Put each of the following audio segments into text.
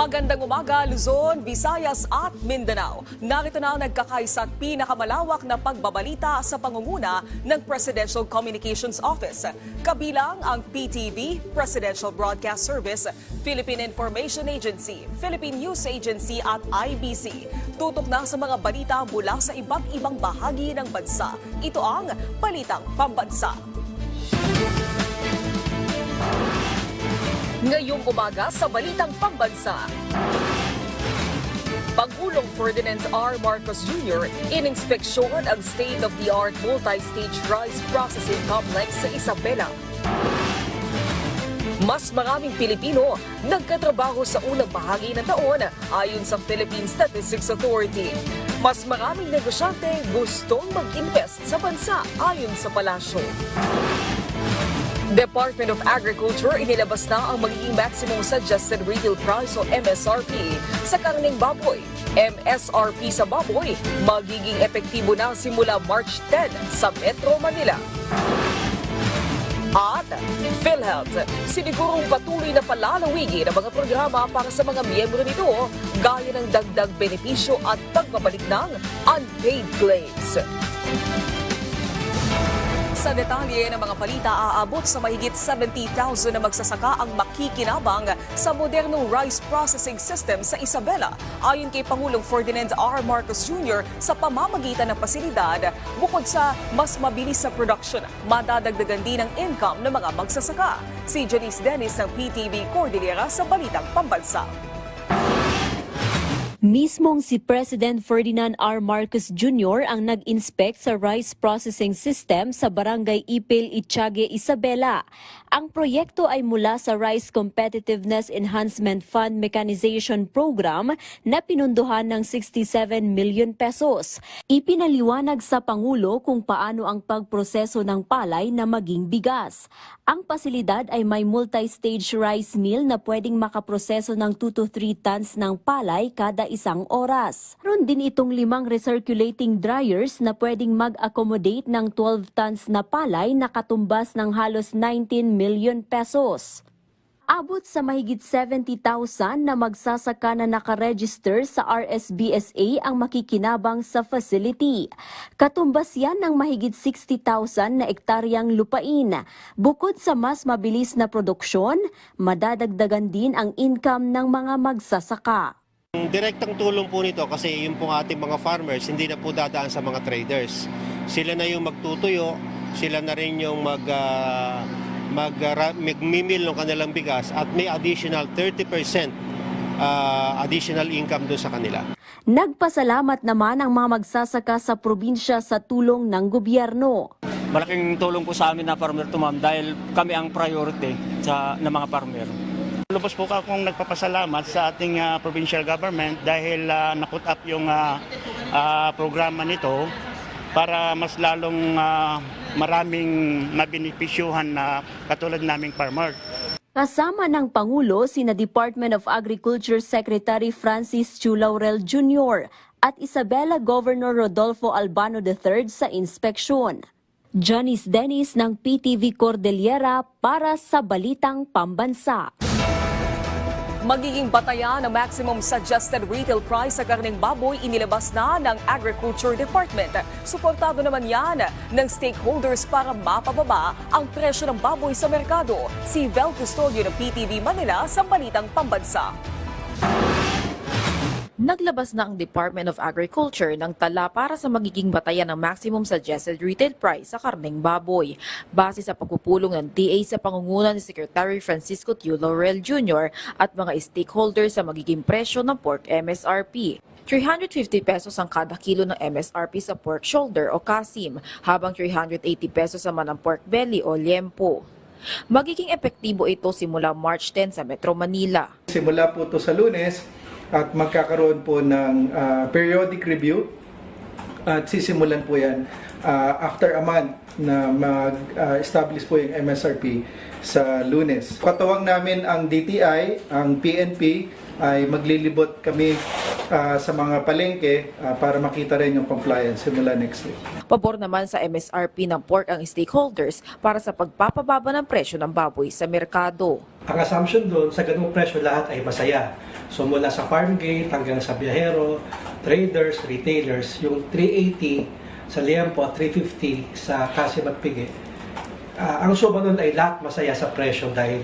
Magandang umaga, Luzon, Visayas at Mindanao. Narito na ang nagkakaisa at pinakamalawak na pagbabalita sa pangunguna ng Presidential Communications Office. Kabilang ang PTV, Presidential Broadcast Service, Philippine Information Agency, Philippine News Agency at IBC. Tutok na sa mga balita mula sa iba't ibang bahagi ng bansa. Ito ang Balitang Pambansa. Ngayong umaga sa Balitang Pambansa, Pangulong Ferdinand R. Marcos Jr. ininspeksyon ang state-of-the-art multi-stage rice processing complex sa Isabela. Mas maraming Pilipino nagkatrabaho sa unang bahagi ng taon ayon sa Philippine Statistics Authority. Mas maraming negosyante gustong mag-invest sa bansa ayon sa palasyo. Department of Agriculture inilabas na ang magiging maximum suggested retail price o MSRP sa karneng baboy. MSRP sa baboy magiging epektibo na simula March 10 sa Metro Manila. At PhilHealth, sinigurong patuloy na palalawigin ang mga programa para sa mga miyembro nito gaya ng dagdag benepisyo at pagbabalik ng unpaid claims. Sa detalye ng mga balita, aabot sa mahigit 70,000 na magsasaka ang makikinabang sa modernong rice processing system sa Isabela. Ayon kay Pangulong Ferdinand R. Marcos Jr., sa pamamagitan ng pasilidad, bukod sa mas mabilis sa production, madadagdagan din ang income ng mga magsasaka. Si Janice Dennis ng PTV Cordillera sa Balitang Pambansa. Mismong si President Ferdinand R. Marcos Jr. ang nag-inspect sa rice processing system sa Barangay Ipil, Itiague, Isabela. Ang proyekto ay mula sa Rice Competitiveness Enhancement Fund Mechanization Program na pinunduhan ng 67 million pesos. Ipinaliwanag sa Pangulo kung paano ang pagproseso ng palay na maging bigas. Ang pasilidad ay may multi-stage rice mill na pwedeng makaproseso ng 2 to 3 tons ng palay kada isang oras. Meron din itong 5 recirculating dryers na pwedeng mag-accommodate ng 12 tons na palay na katumbas ng halos 19 million pesos. Abot sa mahigit 70,000 na magsasaka na nakaregister sa RSBSA ang makikinabang sa facility. Katumbas yan ng mahigit 60,000 na ektaryang lupain. Bukod sa mas mabilis na produksyon, madadagdagan din ang income ng mga magsasaka. Direktang tulong po nito kasi yung pong ating mga farmers hindi na po dadaan sa mga traders. Sila na yung magtutuyo, sila na rin yung magmimil ng kanilang bigas at may additional 30% additional income doon sa kanila. Nagpasalamat naman ang mga magsasaka sa probinsya sa tulong ng gobyerno. Malaking tulong po sa amin na farmer to ma'am dahil kami ang priority ng mga farmer. Lubos po akong nagpapasalamat sa ating provincial government dahil na-put up yung programa nito para mas lalong maraming mabenepisyuhan na katulad naming farmer. Kasama ng Pangulo sina Department of Agriculture Secretary Francis Chu Laurel Jr. at Isabela Governor Rodolfo Albano III sa inspeksyon. Janice Dennis ng PTV Cordillera para sa Balitang Pambansa. Magiging batayan ng maximum suggested retail price sa karneng baboy inilabas na ng Agriculture Department. Suportado naman yan ng stakeholders para mapababa ang presyo ng baboy sa merkado. Si Vel Custodio ng PTV Manila sa Balitang Pambansa. Naglabas na ang Department of Agriculture ng tala para sa magiging batayan ng maximum suggested retail price sa karneng baboy. Base sa pagpupulong ng DA sa pangunguna ni Secretary Francisco Chu Laurel Jr. at mga stakeholders sa magiging presyo ng pork MSRP. 350 pesos ang kada kilo ng MSRP sa pork shoulder o kasim, habang 380 pesos naman ang pork belly o liempo. Magiging epektibo ito simula March 10 sa Metro Manila. Simula po ito sa Lunes at magkakaroon po ng periodic review at sisimulan po yan after a month na mag-establish po yung MSRP sa Lunes. Katuwang namin ang DTI, ang PNP ay maglilibot kami sa mga palengke para makita rin yung compliance simula next week. Pabor naman sa MSRP ng pork ang stakeholders para sa pagpapababa ng presyo ng baboy sa merkado. Ang assumption doon, sa ganung presyo lahat ay masaya. So mula sa farm gate hanggang sa biyahero, traders, retailers, yung 380 sa liempo at 350 sa kasim at pigi. Ang suma nun ay lahat masaya sa presyo dahil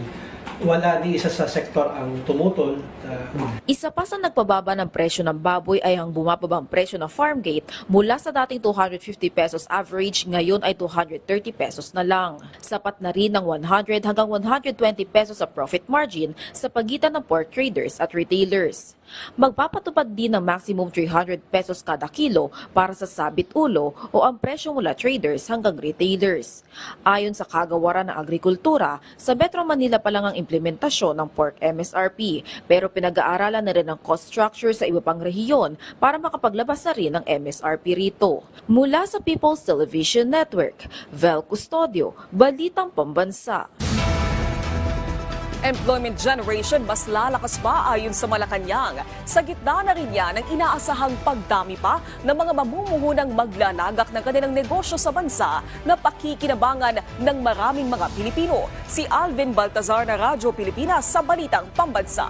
wala ni isa sa sektor ang tumutol. Isa pa sa nagpababa ng presyo ng baboy ay ang bumababang presyo ng farm gate mula sa dating 250 pesos average, ngayon ay 230 pesos na lang. Sapat na rin ng 100 hanggang 120 pesos sa profit margin sa pagitan ng pork traders at retailers. Magpapatupad din ng maximum 300 pesos kada kilo para sa sabit ulo o ang presyo mula traders hanggang retailers. Ayon sa Kagawaran ng Agrikultura, sa Metro Manila pa lang ang implementasyon ng pork MSRP, pero pinag-aaralan na rin ang cost structure sa iba pang rehiyon para makapaglabas na rin ng MSRP rito. Mula sa People's Television Network, Vel Custodio, Balitang Pambansa. Employment generation mas lalakas pa ayon sa Malacanang. Sa gitna na rin yan ang inaasahang pagdami pa ng mga mamumuhunang maglalagak ng kanilang negosyo sa bansa na pakikinabangan ng maraming mga Pilipino. Si Alvin Baltazar na Radyo Pilipinas sa Balitang Pambansa.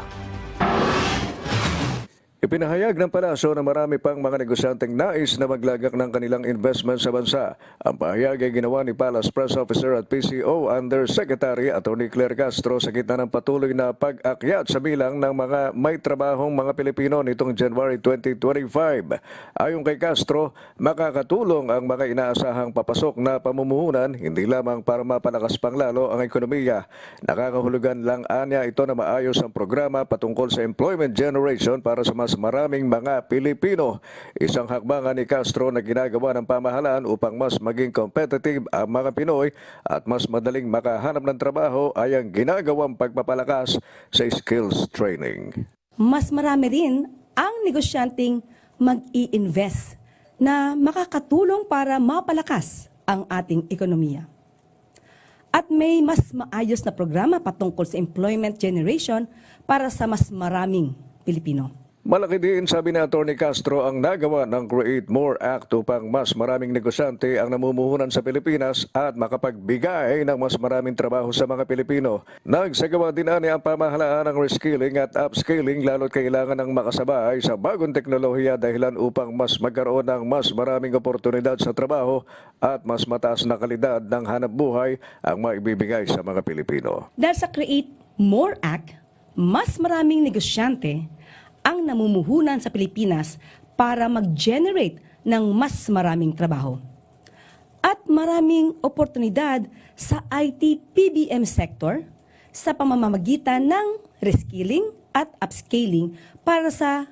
Ipinahayag ng palasyo na marami pang mga negosyanteng nais na maglagak ng kanilang investment sa bansa. Ang pahayag ay ginawa ni Palace Press Officer at PCO Undersecretary Atty. Claire Castro sa gitna ng patuloy na pag-akyat sa bilang ng mga may trabahong mga Pilipino nitong January 2025. Ayon kay Castro, makakatulong ang mga inaasahang papasok na pamumuhunan hindi lamang para mapalakas pang lalo ang ekonomiya. Nakakahulugan lang anya ito na maayos ang programa patungkol sa employment generation para sa mas maraming mga Pilipino. Isang hakbangan ni Castro na ginagawa ng pamahalaan upang mas maging competitive ang mga Pinoy at mas madaling makahanap ng trabaho ay ang ginagawang pagpapalakas sa skills training. Mas marami rin ang negosyanteng mag-i-invest na makakatulong para mapalakas ang ating ekonomiya. At may mas maayos na programa patungkol sa employment generation para sa mas maraming Pilipino. Malaki din, sabi ni Atty. Castro, ang nagawa ng Create More Act upang mas maraming negosyante ang namumuhunan sa Pilipinas at makapagbigay ng mas maraming trabaho sa mga Pilipino. Nagsagawa din ani ang pamahalaan ng reskilling at upskilling lalo't kailangan ng makasabay sa bagong teknolohiya dahilan upang mas magkaroon ng mas maraming oportunidad sa trabaho at mas mataas na kalidad ng hanap buhay ang maibibigay sa mga Pilipino. Dahil sa Create More Act, mas maraming negosyante ang namumuhunan sa Pilipinas para mag-generate ng mas maraming trabaho. At maraming oportunidad sa IT-PBM sector sa pamamagitan ng reskilling at upscaling para sa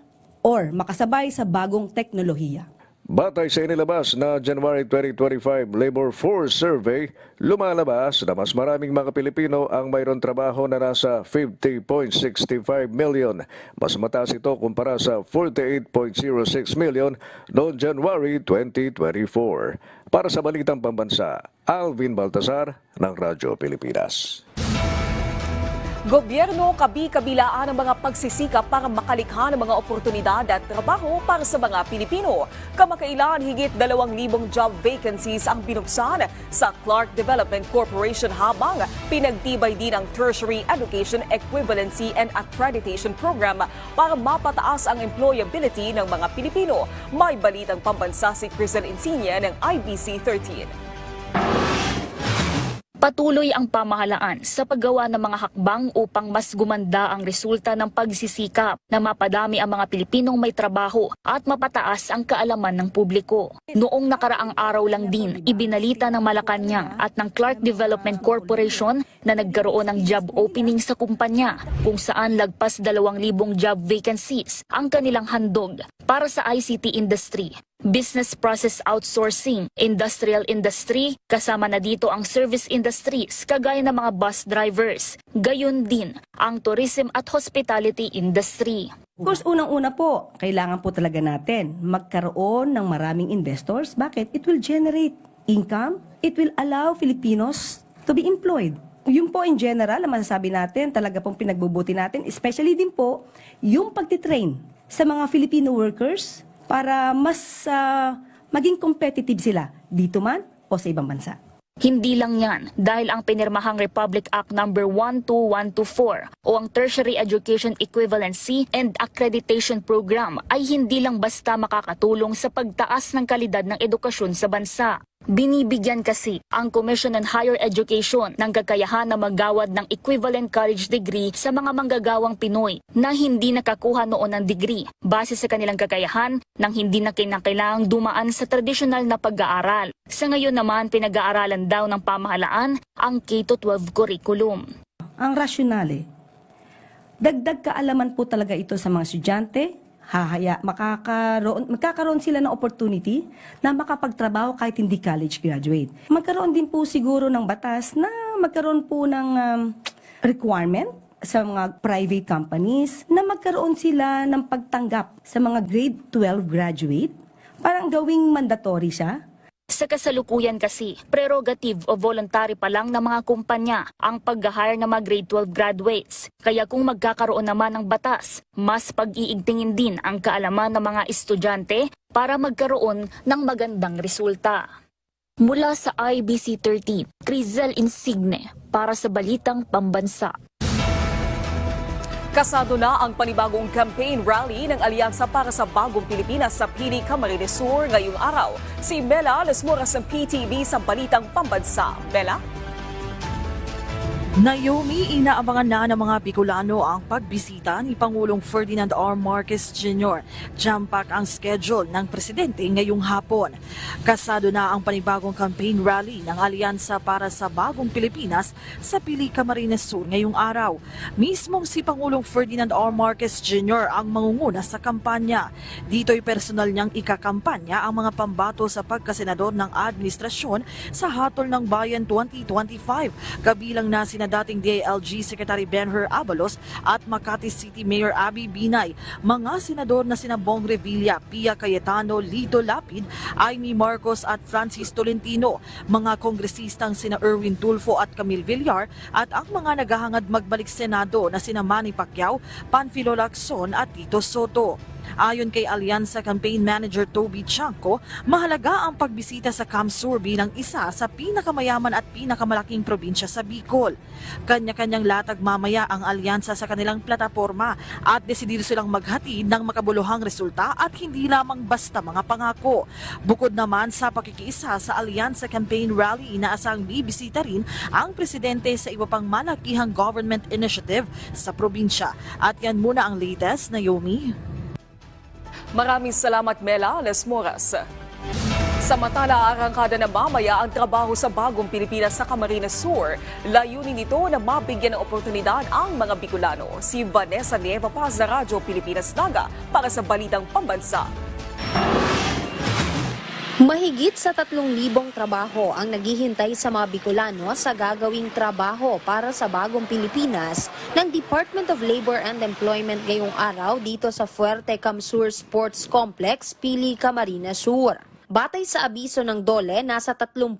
makasabay sa bagong teknolohiya. Batay sa inilabas na January 2025 Labor Force Survey, lumalabas na mas maraming mga Pilipino ang mayroon trabaho na nasa 50.65 million. Mas mataas ito kumpara sa 48.06 million noong January 2024. Para sa Balitang Pambansa, Alvin Baltazar ng Radyo Pilipinas. Gobyerno kabi-kabilaan ang mga pagsisikap para makalikha ng mga oportunidad at trabaho para sa mga Pilipino. Kamakailan higit 2,000 job vacancies ang binuksan sa Clark Development Corporation habang pinagtibay din ang Tertiary Education Equivalency and Accreditation Program para mapataas ang employability ng mga Pilipino. May Balitang Pambansa si Crisel Insigne ng IBC 13. Patuloy ang pamahalaan sa paggawa ng mga hakbang upang mas gumanda ang resulta ng pagsisikap na mapadami ang mga Pilipinong may trabaho at mapataas ang kaalaman ng publiko. Noong nakaraang araw lang din, ibinalita ng Malacanang at ng Clark Development Corporation na nagkaroon ng job opening sa kumpanya kung saan lagpas 2,000 job vacancies ang kanilang handog para sa ICT industry, business process outsourcing, industrial industry, kasama na dito ang service industries kagaya ng mga bus drivers, gayon din ang tourism at hospitality industry. Of course, unang-una po, kailangan po talaga natin magkaroon ng maraming investors. Bakit? It will generate income. It will allow Filipinos to be employed. Yun po in general, ang masasabi natin, talaga pong pinagbubuti natin, especially din po yung pagtitrain sa mga Filipino workers para mas maging competitive sila dito man o sa ibang bansa. Hindi lang yan, dahil ang pinirmahang Republic Act No. 12124 o ang Tertiary Education Equivalency and Accreditation Program ay hindi lang basta makakatulong sa pagtaas ng kalidad ng edukasyon sa bansa. Binibigyan kasi ang Commission on Higher Education ng kakayahan na maggawad ng equivalent college degree sa mga manggagawang Pinoy na hindi nakakuha noon ng degree base sa kanilang kakayahan nang hindi na kinakailangang dumaan sa tradisyonal na pag-aaral. Sa ngayon naman, pinag-aaralan daw ng pamahalaan ang K-12 curriculum. Ang rasyonale, dagdag kaalaman po talaga ito sa mga estudyante, magkakaroon sila ng opportunity na makapagtrabaho kahit hindi college graduate. Magkaroon din po siguro ng batas na magkaroon po ng requirement sa mga private companies na magkaroon sila ng pagtanggap sa mga grade 12 graduate, parang gawing mandatory siya. Sa kasalukuyan kasi, prerogative o voluntary pa lang ng mga kumpanya ang pag-hire ng mga grade 12 graduates. Kaya kung magkakaroon naman ng batas, mas pag-iigtingin din ang kaalaman ng mga estudyante para magkaroon ng magandang resulta. Mula sa IBC 30, Crizel Insigne para sa Balitang Pambansa. Kasado na ang panibagong campaign rally ng Alyansa para sa Bagong Pilipinas sa Pili, Camarines Sur ngayong araw. Si Mela Lesmoras ng PTV sa Balitang Pambansa. Mela? Naomi, inaabangan na ng mga Bicolano ang pagbisita ni Pangulong Ferdinand R. Marcos Jr. Jam-pack ang schedule ng presidente ngayong hapon. Kasado na ang panibagong campaign rally ng Alyansa para sa Bagong Pilipinas sa Pili, Camarines Sur ngayong araw. Mismong si Pangulong Ferdinand R. Marcos Jr. ang mangunguna sa kampanya. Dito'y personal niyang ikakampanya ang mga pambato sa pagkasenador ng administrasyon sa Hatol ng Bayan 2025. Kabilang na sina dating DILG Secretary Benher Abalos at Makati City Mayor Abby Binay, mga senador na sina Bong Revilla, Pia Cayetano, Lito Lapid, Amy Marcos at Francis Tolentino, mga kongresistang sina Erwin Tulfo at Camille Villar at ang mga naghahangad magbalik Senado na sina Manny Pacquiao, Panfilo Lacson at Tito Soto. Ayon kay Alyansa Campaign Manager Toby Chanco, mahalaga ang pagbisita sa Camp Sur bilang isa sa pinakamayaman at pinakamalaking probinsya sa Bicol. Kanya-kanyang latag mamaya ang alyansa sa kanilang plataporma at desidido silang maghatid ng makabuluhang resulta at hindi lamang basta mga pangako. Bukod naman sa pakikiisa sa Alyansa Campaign Rally, inaasang bibisita rin ang presidente sa iba pang malakihang government initiative sa probinsya. At yan muna ang latest, Naomi. Maraming salamat, Mela Lesmoras. Samantala, arangkada na mamaya ang trabaho sa Bagong Pilipinas sa Camarines Sur. Layunin nito na mabigyan ng oportunidad ang mga Bicolano. Si Vanessa Nieva pa sa Radyo Pilipinas Naga para sa Balitang Pambansa. Mahigit sa 3,000 trabaho ang naghihintay sa mga Bicolano sa gagawing trabaho para sa Bagong Pilipinas ng Department of Labor and Employment ngayong araw dito sa Fuerte Camsur Sports Complex, Pili, Camarines Sur. Batay sa abiso ng DOLE, nasa 35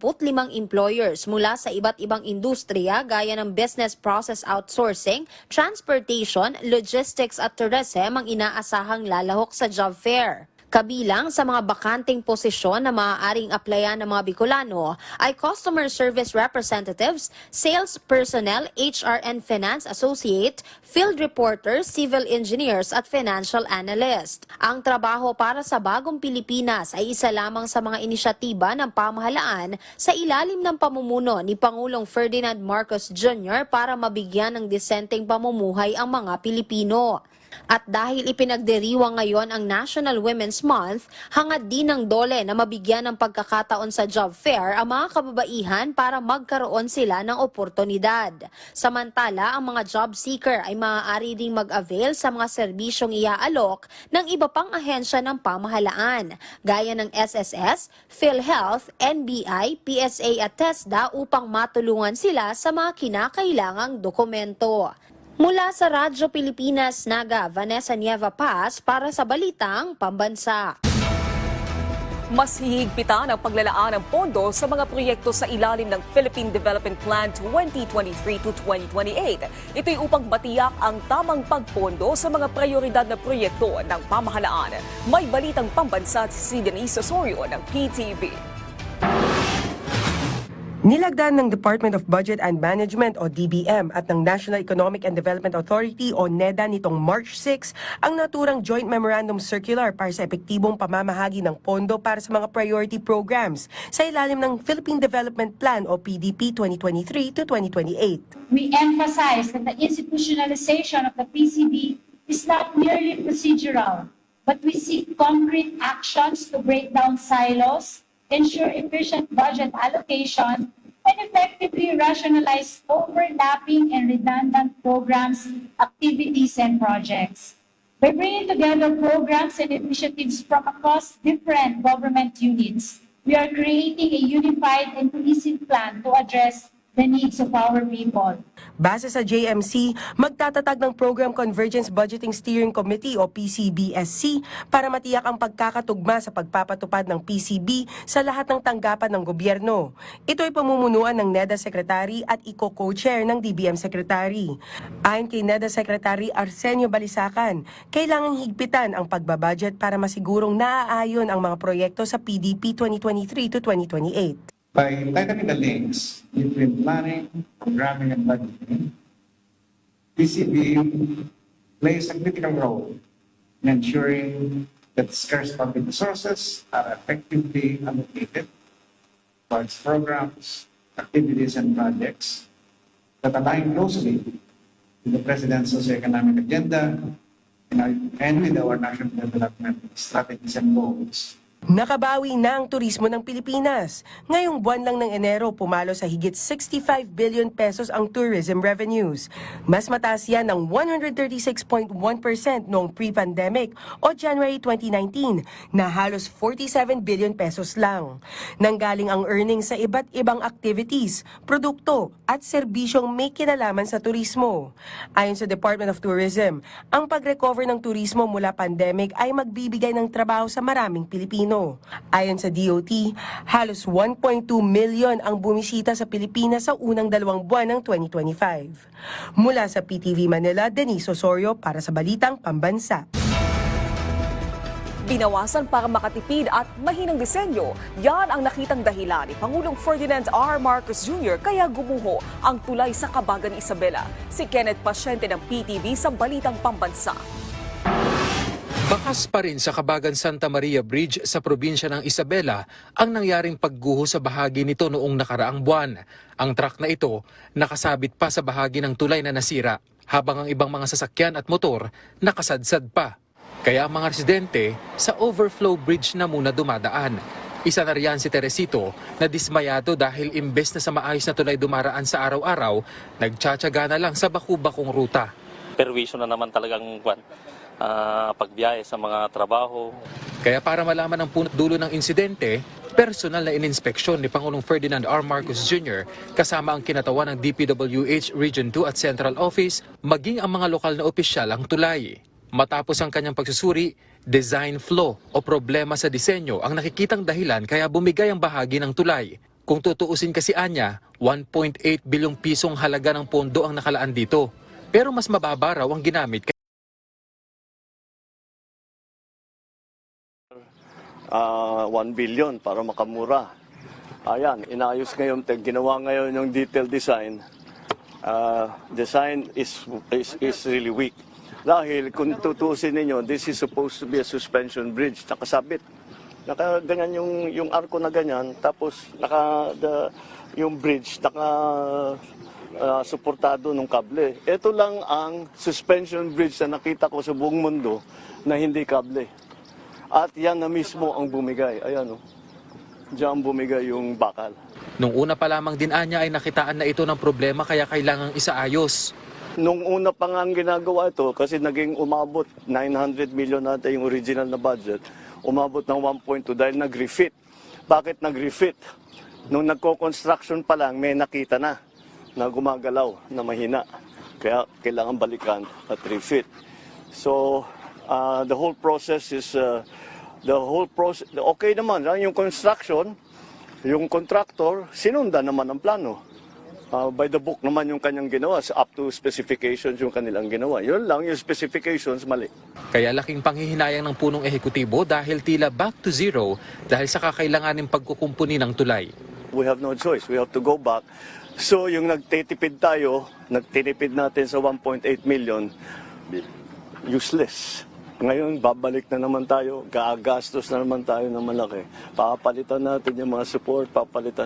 employers mula sa iba't ibang industriya gaya ng business process outsourcing, transportation, logistics at tourism ang inaasahang lalahok sa job fair. Kabilang sa mga bakanting posisyon na maaaring applyan ng mga Bicolano ay customer service representatives, sales personnel, HR and finance associate, field reporters, civil engineers at financial analyst. Ang trabaho para sa Bagong Pilipinas ay isa lamang sa mga inisyatiba ng pamahalaan sa ilalim ng pamumuno ni Pangulong Ferdinand Marcos Jr. para mabigyan ng disenteng pamumuhay ang mga Pilipino. At dahil ipinagdiriwang ngayon ang National Women's Month, hangad din ng DOLE na mabigyan ng pagkakataon sa job fair ang mga kababaihan para magkaroon sila ng oportunidad. Samantala, ang mga job seeker ay maaari ding mag-avail sa mga serbisyong iaalok ng iba pang ahensya ng pamahalaan, gaya ng SSS, PhilHealth, NBI, PSA at TESDA upang matulungan sila sa mga kinakailangang dokumento. Mula sa Radyo Pilipinas Naga, Vanessa Nieva Paz para sa Balitang Pambansa. Mas hihigpitan ang paglalaan ng pondo sa mga proyekto sa ilalim ng Philippine Development Plan 2023 to 2028. Ito'y upang matiyak ang tamang pagpondo sa mga prioridad na proyekto ng pamahalaan. May balitang pambansa si Denise Osorio ng PTV. Nilagdaan ng Department of Budget and Management o DBM at ng National Economic and Development Authority o NEDA nitong March 6 ang naturang Joint Memorandum Circular para sa epektibong pamamahagi ng pondo para sa mga priority programs sa ilalim ng Philippine Development Plan o PDP 2023 to 2028. We emphasize that the institutionalization of the PCB is not merely procedural, but we seek concrete actions to break down silos, ensure efficient budget allocation, and effectively rationalize overlapping and redundant programs, activities, and projects. By bringing together programs and initiatives from across different government units, we are creating a unified and cohesive plan to address the needs of our people. Base sa JMC, magtatatag ng Program Convergence Budgeting Steering Committee o PCBSC para matiyak ang pagkakatugma sa pagpapatupad ng PCB sa lahat ng tanggapan ng gobyerno. Ito ay pamumunuan ng NEDA Secretary at co-chair ng DBM Secretary. Ayon kay NEDA Secretary Arsenio Balisacan, kailangang higpitan ang pagbabudget para masigurong naaayon ang mga proyekto sa PDP 2023 to 2028. By tightening the links between planning, programming, and budgeting, PCB plays a critical role in ensuring that scarce public resources are effectively allocated towards programs, activities, and projects that align closely with the President's socio-economic agenda and with our national development strategies and goals. Nakabawi na ang turismo ng Pilipinas. Ngayong buwan lang ng Enero, pumalo sa higit 65 billion pesos ang tourism revenues. Mas mataas yan ng 136.1% noong pre-pandemic o January 2019 na halos 47 billion pesos lang. Nanggaling ang earnings sa iba't ibang activities, produkto at serbisyong may kinalaman sa turismo. Ayon sa Department of Tourism, ang pag-recover ng turismo mula pandemic ay magbibigay ng trabaho sa maraming Pilipino. Ayon sa DOT, halos 1.2 million ang bumisita sa Pilipinas sa unang 2 buwan ng 2025. Mula sa PTV Manila, Denise Osorio para sa Balitang Pambansa. Binawasan para makatipid at mahinang disenyo. Yan ang nakitang dahilan ni Pangulong Ferdinand R. Marcos Jr. kaya gumuho ang tulay sa Kabagan Isabela. Si Kenneth Pasyente ng PTV sa Balitang Pambansa. Bakas pa rin sa Kabagan Santa Maria Bridge sa probinsya ng Isabela ang nangyaring pagguho sa bahagi nito noong nakaraang buwan. Ang truck na ito nakasabit pa sa bahagi ng tulay na nasira, habang ang ibang mga sasakyan at motor nakasadsad pa. Kaya ang mga residente sa overflow bridge na muna dumadaan. Isa na riyan si Teresito na dismayado dahil imbes na sa maayos na tulay dumaraan sa araw-araw, nagtsatsaga na lang sa baku-bakong ruta. Perwisyo na naman talagang pagbiyahe sa mga trabaho. Kaya para malaman ang punot dulo ng insidente, personal na ininspeksyon ni Pangulong Ferdinand R. Marcos Jr. kasama ang kinatawan ng DPWH Region 2 at Central Office, maging ang mga lokal na opisyal ang tulay. Matapos ang kanyang pagsusuri, design flaw o problema sa disenyo ang nakikitang dahilan kaya bumigay ang bahagi ng tulay. Kung tutuusin kasi anya, 1.8 bilyong pisong halaga ng pondo ang nakalaan dito. Pero mas mababa raw ang ginamit. 1 billion para makamura. Ayan, inayos ngayon, ginawa ngayon yung detailed design. Design is really weak. Dahil kung tutusin ninyo, this is supposed to be a suspension bridge, nakasabit. Ganyan yung arko na ganyan, tapos yung bridge suportado ng kable. Ito lang ang suspension bridge na nakita ko sa buong mundo na hindi kable. At yan na mismo ang bumigay. Ayan o. Diyan bumigay yung bakal. Nung una pa lamang din anya ay nakitaan na ito ng problema kaya kailangang isaayos. Nung una pa nga ang ginagawa ito, kasi naging umabot 900 million nata yung original na budget, umabot ng 1.2 dahil nag-refit. Bakit nag-refit? Nung nagko-construction pa lang, may nakita na gumagalaw, na mahina. Kaya kailangan balikan at refit. So, the whole process is The whole process, okay naman. Yung construction, yung contractor, sinundan naman ang plano. By the book naman yung kanyang ginawa, up to specifications yung kanilang ginawa. Yun lang, yung specifications mali. Kaya laking panghihinayang ng punong ehekutibo dahil tila back to zero dahil sa kakailanganing pagkukumpuni ng tulay. We have no choice. We have to go back. So yung nagtitipid tayo, nagtitipid natin sa 1.8 million, useless. Ngayon, babalik na naman tayo, gagastos na naman tayo ng malaki. Papalitan natin yung mga support,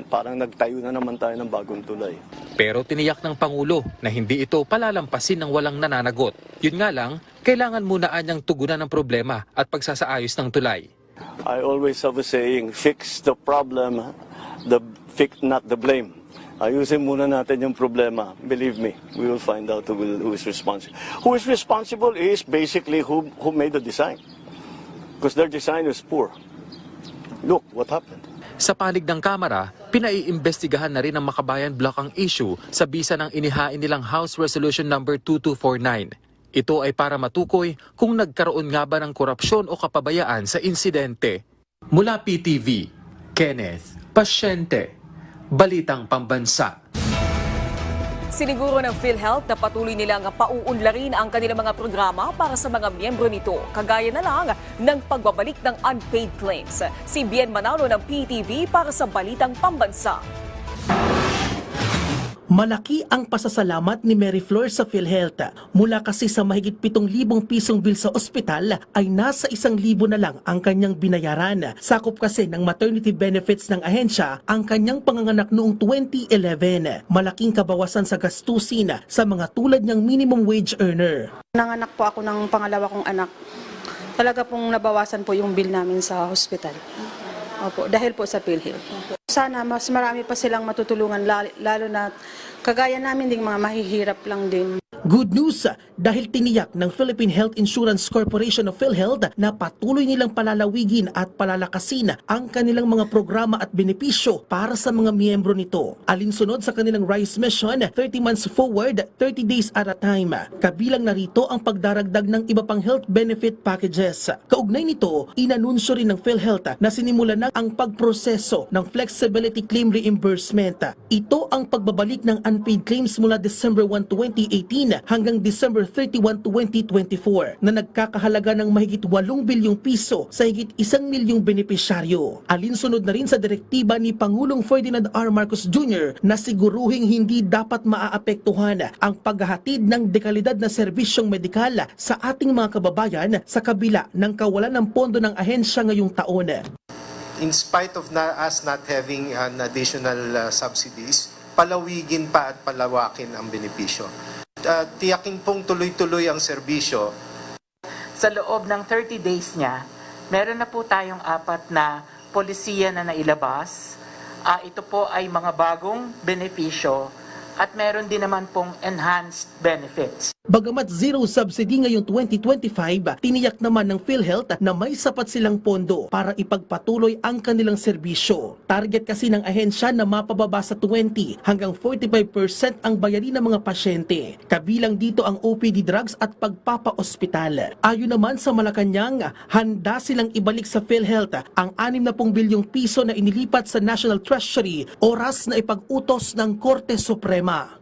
parang nagtayo na naman tayo ng bagong tulay. Pero tiniyak ng Pangulo na hindi ito palalampasin ng walang nananagot. Yun nga lang, kailangan muna anyang tugunan ng problema at pagsasaayos ng tulay. I always have a saying, fix the problem, not the blame. Ayusin muna natin yung problema. Believe me, we will find out who is responsible. Who is responsible is basically who made the design. Because their design is poor. Look what happened. Sa panig ng Kamara, pinaiimbestigahan na rin ang Makabayan Block ang issue sa bisa ng inihain nilang House Resolution number 2249. Ito ay para matukoy kung nagkaroon nga ba ng korupsyon o kapabayaan sa insidente. Mula PTV, Kenneth Pasyente, Balitang Pambansa. Siniguro ng PhilHealth na patuloy nilang pauunlarin ang kanilang mga programa para sa mga miyembro nito, kagaya na lang ng pagbabalik ng unpaid claims. Si Bien Manalo ng PTV para sa Balitang Pambansa. Malaki ang pasasalamat ni Mary Flor sa PhilHealth. Mula kasi sa mahigit 7,000 pisong bill sa ospital ay nasa 1,000 na lang ang kanyang binayaran. Sakop kasi ng maternity benefits ng ahensya ang kanyang panganganak noong 2011. Malaking kabawasan sa gastusin sa mga tulad niyang minimum wage earner. Nanganak po ako ng pangalawa kong anak. Talaga pong nabawasan po yung bill namin sa hospital. Opo, dahil po sa PhilHealth. Sana mas marami pa silang matutulungan, lalo na kagaya namin ding mga mahihirap lang din. Good news dahil tiniyak ng Philippine Health Insurance Corporation of PhilHealth na patuloy nilang palalawigin at palalakasin ang kanilang mga programa at benepisyo para sa mga miyembro nito. Alinsunod sa kanilang RISE mission, 30 months forward, 30 days at a time. Kabilang na rito ang pagdaragdag ng iba pang health benefit packages. Kaugnay nito, inanunsyo rin ng PhilHealth na sinimulan na ang pagproseso ng flexibility claim reimbursement. Ito ang pagbabalik ng unpaid claims mula December 1, 2018 hanggang December 31, 2024 na nagkakahalaga ng mahigit 8 bilyong piso sa higit 1 milyong benepisyaryo. Alinsunod na rin sa direktiba ni Pangulong Ferdinand R. Marcos Jr. na siguruhing hindi dapat maaapektuhan ang paghahatid ng dekalidad na serbisyong medikal sa ating mga kababayan sa kabila ng kawalan ng pondo ng ahensya ngayong taon. In spite of us not having an additional subsidies, palawigin pa at palawakin ang benepisyo. Tiyakin pong tuloy-tuloy ang serbisyo. Sa loob ng 30 days niya, meron na po tayong 4 na polisiya na nailabas. Ito po ay mga bagong benepisyo at meron din naman pong enhanced benefits. Bagamat zero subsidy ngayong 2025, tiniyak naman ng PhilHealth na may sapat silang pondo para ipagpatuloy ang kanilang serbisyo. Target kasi ng ahensya na mapababa sa 20 hanggang 45% ang bayarin ng mga pasyente. Kabilang dito ang OPD drugs at pagpapa-ospital. Ayon naman sa Malacanang, handa silang ibalik sa PhilHealth ang 60 bilyong piso na inilipat sa National Treasury oras na ipag-utos ng Korte Suprema.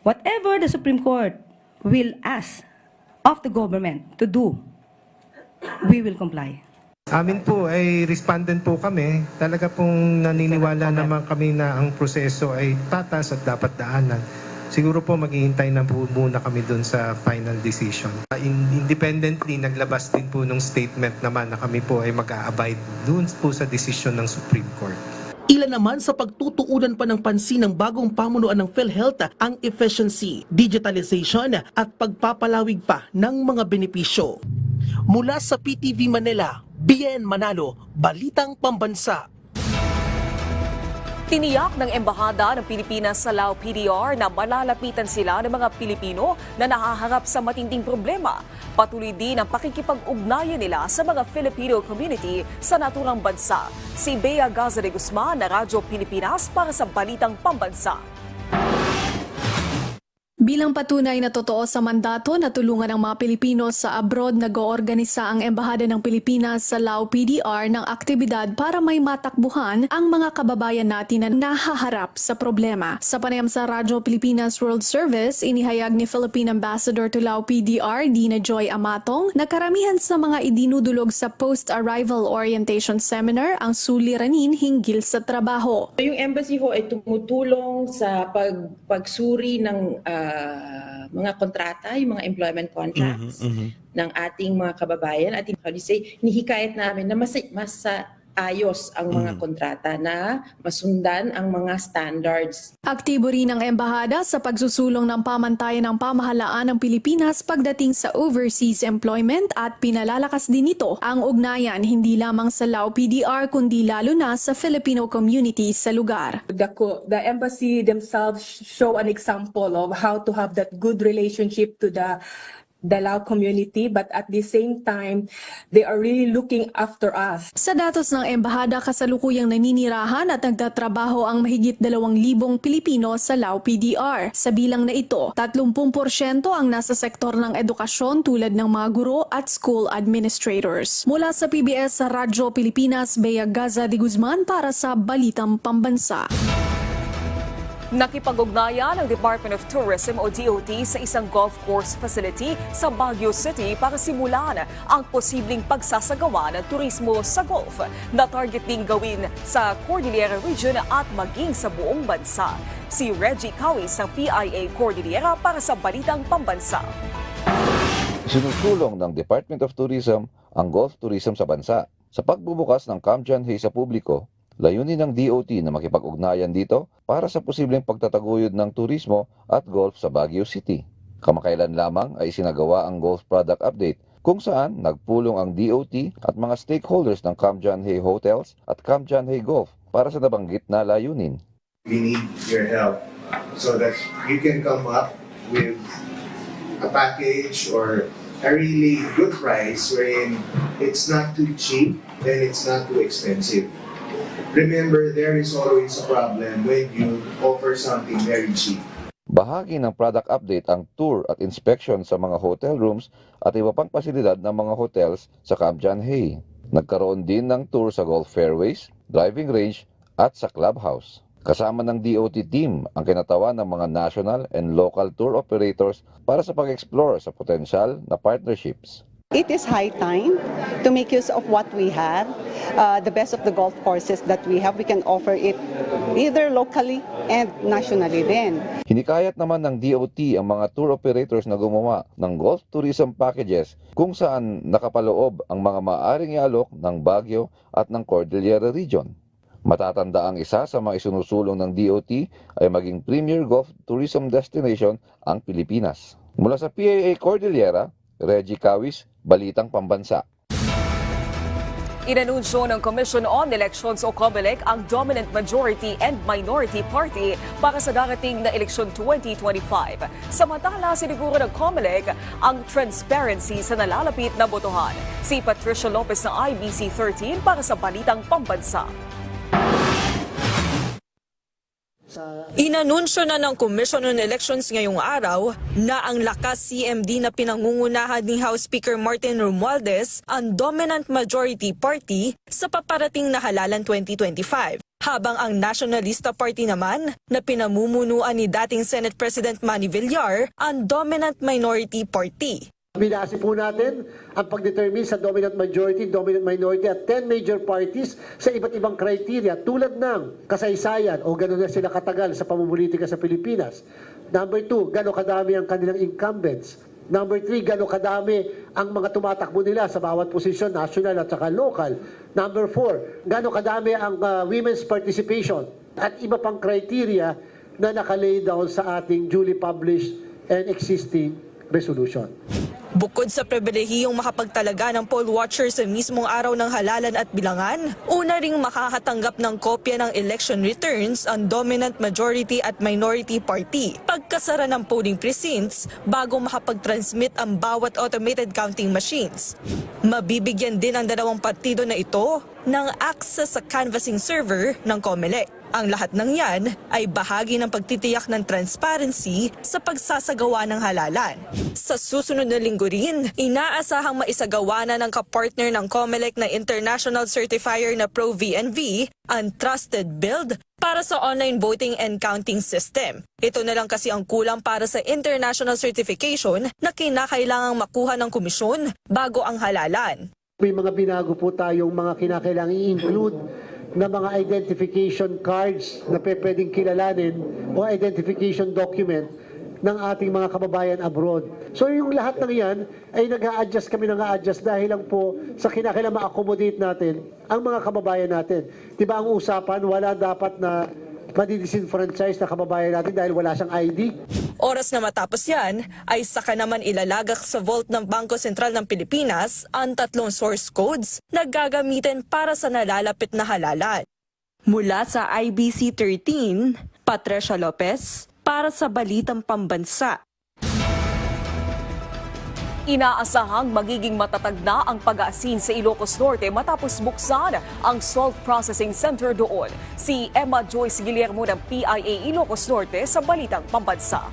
Whatever the Supreme Court will ask of the government to do, we will comply. Amin po ay respondent po kami. Talaga pong naniniwala naman kami na ang proseso ay patas at dapat daanan. Siguro po maghihintay na po muna kami dun sa final decision. Independently, naglabas din po ng statement naman na kami po ay mag-a-abide dun po sa desisyon ng Supreme Court. Ilan naman sa pagtutuunan pa ng pansin ng bagong pamunuan ng PhilHealth ang efficiency, digitalization at pagpapalawig pa ng mga benepisyo. Mula sa PTV Manila, Bien Manalo, Balitang Pambansa. Tiniyak ng Embahada ng Pilipinas sa Lao PDR na malalapitan sila ng mga Pilipino na nahaharap sa matinding problema. Patuloy din ang pakikipag-ugnayan nila sa mga Filipino community sa naturang bansa. Si Bea Gaza de Guzman na Radyo Pilipinas para sa Balitang Pambansa. Bilang patunay na totoo sa mandato na tulungan ang mga Pilipino sa abroad, nag-oorganisa ang Embahada ng Pilipinas sa Lao PDR ng aktibidad para may matakbuhan ang mga kababayan natin na nahaharap sa problema. Sa panayam sa Radyo Pilipinas World Service, inihayag ni Philippine Ambassador to Lao PDR, Dina Joy Amatong, na karamihan sa mga idinudulog sa post-arrival orientation seminar ang suliranin hinggil sa trabaho. Yung embassy ho ay tumutulong sa pagsuri ng mga kontrata, yung mga employment contracts ng ating mga kababayan at hinihikayat namin na mas ayos ang mga kontrata, na masundan ang mga standards. Aktibo rin ang embahada sa pagsusulong ng pamantayan ng pamahalaan ng Pilipinas pagdating sa overseas employment at pinalalakas din ito ang ugnayan hindi lamang sa Lao PDR kundi lalo na sa Filipino community sa lugar. The embassy themselves show an example of how to have that good relationship to the Lao community, but at the same time, they are really looking after us. Sa datos ng embahada, kasalukuyang naninirahan at nagtatrabaho ang mahigit 2,000 Pilipino sa Lao PDR. Sa bilang na ito, 30% ang nasa sektor ng edukasyon tulad ng mga guro at school administrators. Mula sa PBS sa Radyo Pilipinas, Bea Gaza de Guzman para sa Balitang Pambansa. Nakipag-ugnayan ang Department of Tourism o DOT sa isang golf course facility sa Baguio City para simulan ang posibleng pagsasagawa ng turismo sa golf na target ding gawin sa Cordillera Region at maging sa buong bansa. Si Reggie Cawis ng PIA Cordillera para sa Balitang Pambansa. Sinusulong ng Department of Tourism ang golf tourism sa bansa. Sa pagbubukas ng Camp John Hay sa publiko, layunin ng DOT na makipag-ugnayan dito para sa posibleng pagtataguyod ng turismo at golf sa Baguio City. Kamakailan lamang ay isinagawa ang Golf Product Update kung saan nagpulong ang DOT at mga stakeholders ng Camp John Hay Hotels at Camp John Hay Golf para sa nabanggit na layunin. We need your help so that you can come up with a package or a really good price wherein it's not too cheap and it's not too expensive. Remember, there is always a problem when you offer something very cheap. Bahagi ng product update ang tour at inspection sa mga hotel rooms at iba pang pasilidad ng mga hotels sa Camp John Hay. Nagkaroon din ng tour sa golf fairways, driving range at sa clubhouse. Kasama ng DOT team ang kinatawan ng mga national and local tour operators para sa pag-explore sa potensyal na partnerships. It is high time to make use of what we have, the best of the golf courses that we have. We can offer it either locally and nationally din. Hinikayat naman ng DOT ang mga tour operators na gumawa ng golf tourism packages kung saan nakapaloob ang mga maaring ialok ng Baguio at ng Cordillera Region. Matatanda ang isa sa mga isinusulong ng DOT ay maging premier golf tourism destination ang Pilipinas. Mula sa PIA Cordillera, Reggie Cawis, Balitang Pambansa. Inanunsyo ng Commission on Elections o COMELEC ang dominant majority and minority party para sa darating na eleksyon 2025. Samantala, siniguro ng COMELEC ang transparency sa nalalapit na botohan. Si Patricia Lopez ng IBC 13 para sa Balitang Pambansa. Inanunsyo na ng Commission on Elections ngayong araw na ang lakas CMD na pinangungunahan ni House Speaker Martin Romualdez ang dominant majority party sa paparating na halalan 2025. Habang ang Nationalista Party naman na pinamumunuan ni dating Senate President Manny Villar ang dominant minority party. Binasi po natin ang pagdetermine sa dominant majority, dominant minority at 10 major parties sa iba't ibang criteria tulad ng kasaysayan o gano'n na sila katagal sa pamumulitika sa Pilipinas. Number 2, gano'n kadami ang kanilang incumbents. Number 3, gano'n kadami ang mga tumatakbo nila sa bawat posisyon, national at saka local. Number 4, gano'n kadami ang women's participation at iba pang criteria na nakalay down sa ating duly published and existing resolution. Bukod sa pribilehiyong makapagtalaga ng poll watcher sa mismong araw ng halalan at bilangan, una ring makakatanggap ng kopya ng election returns ang dominant majority at minority party pagkasara ng polling precincts bago makapag-transmit ang bawat automated counting machines. Mabibigyan din ang dalawang partido na ito ng access sa canvassing server ng COMELEC. Ang lahat ng yan ay bahagi ng pagtitiyak ng transparency sa pagsasagawa ng halalan. Sa susunod na linggo rin, inaasahang maisagawa na ng kapartner ng COMELEC na international certifier na ProVNV ang trusted build para sa online voting and counting system. Ito na lang kasi ang kulang para sa international certification na kinakailangang makuha ng komisyon bago ang halalan. May mga binago po tayong mga kinakailangang i-include na mga identification cards na pwedeng kilalanin o identification document ng ating mga kababayan abroad. So yung lahat ng yan ay nag-a-adjust kami dahil lang po sa kinakailangan ma-accommodate natin ang mga kababayan natin. Diba ang usapan, wala dapat na madidisenfranchise na kababayan natin dahil wala siyang ID? Oras na matapos yan, ay saka naman ilalagak sa vault ng Bangko Sentral ng Pilipinas ang 3 source codes na gagamitin para sa nalalapit na halalan. Mula sa IBC 13, Patricia Lopez, para sa Balitang Pambansa. Inaasahang magiging matatag na ang pag-aasin sa Ilocos Norte matapos buksan ang Salt Processing Center doon. Si Emma Joyce Guillermo ng PIA Ilocos Norte sa Balitang Pambansa.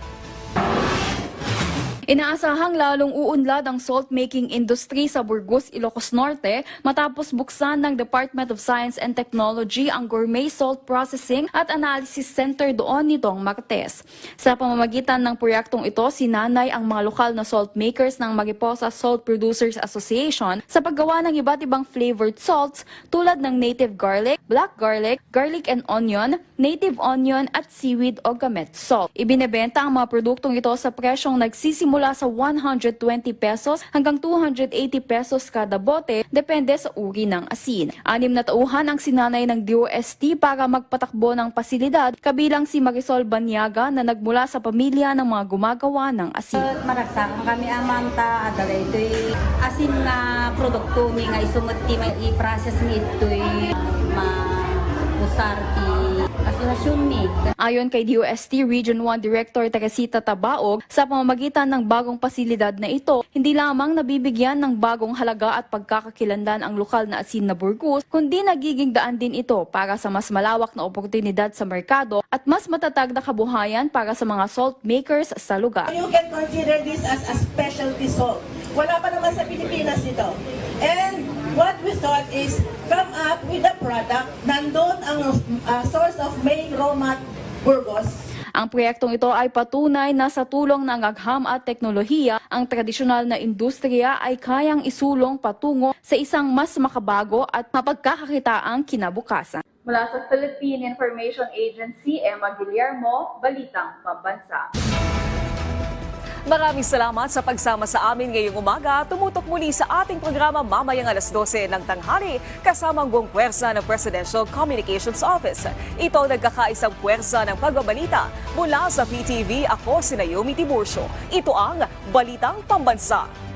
Inaasahang lalong uunlad ang salt-making industry sa Burgos, Ilocos Norte matapos buksan ng Department of Science and Technology ang Gourmet Salt Processing at Analysis Center doon nitong Martes. Sa pamamagitan ng proyektong ito, sinanay ang mga lokal na salt makers ng Mariposa Salt Producers Association sa paggawa ng iba't ibang flavored salts tulad ng native garlic, black garlic, garlic and onion, native onion at seaweed o gamet salt. Ibinebenta ang mga produktong ito sa presyong nagsisimula sa 120 pesos hanggang 280 pesos kada bote, depende sa uri ng asin. 6 na tauhan ang sinanay ng DOST para magpatakbo ng pasilidad, kabilang si Marisol Banyaga na nagmula sa pamilya ng mga gumagawa ng asin. Maragsakan kami amang ta adala ito'y asin nga produkto mi nga isumati may i-process mi ito'y ma-usar asinasyon mi. Ayon kay DOST Region 1 Director Teresita Tabaog, sa pamamagitan ng bagong pasilidad na ito, hindi lamang nabibigyan ng bagong halaga at pagkakakilanlan ang lokal na asin na Burgos, kundi nagiging daan din ito para sa mas malawak na oportunidad sa merkado at mas matatag na kabuhayan para sa mga salt makers sa lugar. You can consider this as a specialty salt. Wala pa naman sa Pilipinas ito. And what we thought is come up with a product. Nandun ang source of main raw mat Burgos. Ang proyektong ito ay patunay na sa tulong ng agham at teknolohiya, ang tradisyonal na industriya ay kayang isulong patungo sa isang mas makabago at mapagkakakitaang kinabukasan. Mula sa Philippine Information Agency, Emma Guillermo, Balitang Pambansa. Maraming salamat sa pagsama sa amin ngayong umaga. Tumutok muli sa ating programa mamayang 12:00 ng tanghali kasama ang buong puwersa ng Presidential Communications Office. Ito ang nagkakaisang puwersa ng pagbabalita. Mula sa PTV, ako si Naomi Tiburcio. Ito ang Balitang Pambansa.